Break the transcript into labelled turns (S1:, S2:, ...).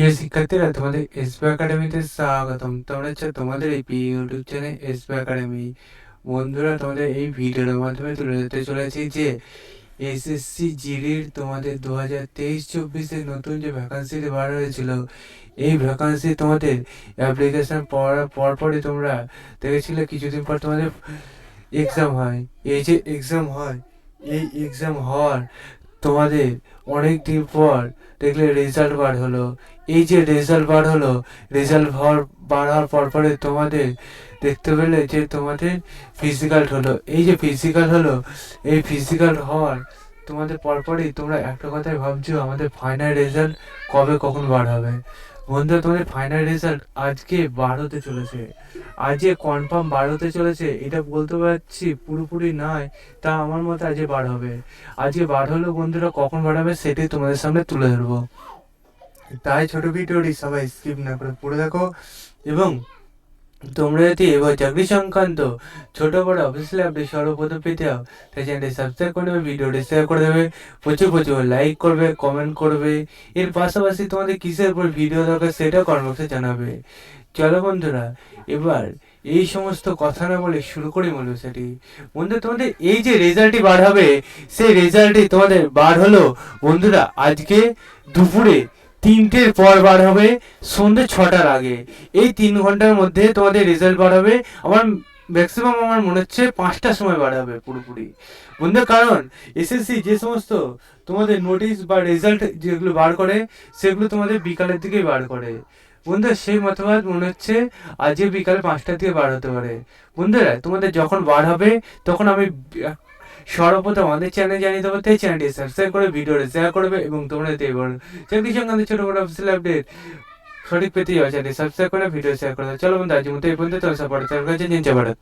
S1: প্রিয় শিক্ষার্থীরা, তোমাদের এসবি একাডেমিতে স্বাগতম। তোমরা হচ্ছে তোমাদের এই ইউটিউব চ্যানেল এসবি একাডেমি। বন্ধুরা, তোমাদের এই ভিডিওর মাধ্যমে তুলে ধরতে চলেছি যে এসএসসি জিডির তোমাদের 2023-24 নতুন যে ভ্যাকান্সিটি বার হয়েছিল, এই ভ্যাকান্সি তোমাদের অ্যাপ্লিকেশন পড়ার পরপরই তোমরা দেখেছিলে কিছুদিন পর তোমাদের এক্সাম হয়। এই যে এক্সাম হয়, এই এক্সাম হওয়ার তোমাদের অনেক দিন পর দেখলে রেজাল্ট বার হলো। এই যে রেজাল্ট বার হলো, রেজাল্ট বার হওয়ার পরে তোমাদের দেখতে পেলে যে তোমাদের ফিজিক্যাল হলো। এই যে ফিজিক্যাল হলো, এই ফিজিক্যাল হওয়ার তোমাদের পরপরই তোমরা একটা কথাই ভাবছো, আমাদের ফাইনাল রেজাল্ট কবে কখন বার হবে। বন্ধুরা, তোমাদের ফাইনাল রেজাল্ট আজকে বার হতে চলেছে, আজকে কনফার্ম বার হতে চলেছে। এটা বলতে পারছি পুরোপুরি নয়, তা আমার মতে আজকে বার হবে। আজকে বার হলেও বন্ধুরা কখন বার হবে সেটাই তোমাদের সামনে তুলে ধরবো। তাই ছোট ভিডিওটি সবাই স্কিপ না করে পড়ে দেখো, এবং তোমরা যদি এবার চাকরি সংক্রান্ত ছোট বড় অফিসিয়াল আপডেট সর্বপ্রথম পেতে হও, তাই চ্যানেলটি সাবস্ক্রাইব করে দেবে, ভিডিওটি শেয়ার করে দেবে, প্রচুর লাইক করবে, কমেন্ট করবে। এর পাশাপাশি তোমাদের কিসের উপর ভিডিও দরকার সেটাও কমেন্ট বক্সে জানাবে। চলো বন্ধুরা, এবার এই সমস্ত কথা না বলে শুরু করি মূল বিষয়টি। বন্ধুরা, তোমাদের এই যে রেজাল্টটি বার হবে, সেই রেজাল্টটি তোমাদের বার হলো বন্ধুরা আজকে দুপুরে 3টের পর বার হবে, সন্ধ্যে 6টার আগে। এই 3 ঘন্টার মধ্যে তোমাদের রেজাল্ট বার হবে। আমার ম্যাক্সিমাম আমার মনে হচ্ছে 5টার সময় বার হবে পুরোপুরি বন্ধু। কারণ এসএসসি যে সমস্ত তোমাদের নোটিশ বা রেজাল্ট যেগুলো বার করে, সেগুলো তোমাদের বিকালের দিকেই বার করে বন্ধুরা। সেই মতবাদ মনে হচ্ছে আজকে বিকাল 5টার দিকে বার হতে পারে। বন্ধুরা, তোমাদের যখন বার হবে তখন আমি সর্বপ্রথম আমাদের চ্যানেলে জানিয়ে দেবো, তাই চ্যানেলটি সাবস্ক্রাইব করে ভিডিওটি শেয়ার করবে, এবং তোমরা যদি এবার চাকরি সংক্রান্ত ছোট বড় অফিসিয়াল আপডেট সঠিক পেতেই চ্যানেলটি সাবস্ক্রাইব করে ভিডিও শেয়ার করে। চলো বন্ধু, আজকের মতো এই পর্যন্ত। তোমার সাপোর্ট ভারত।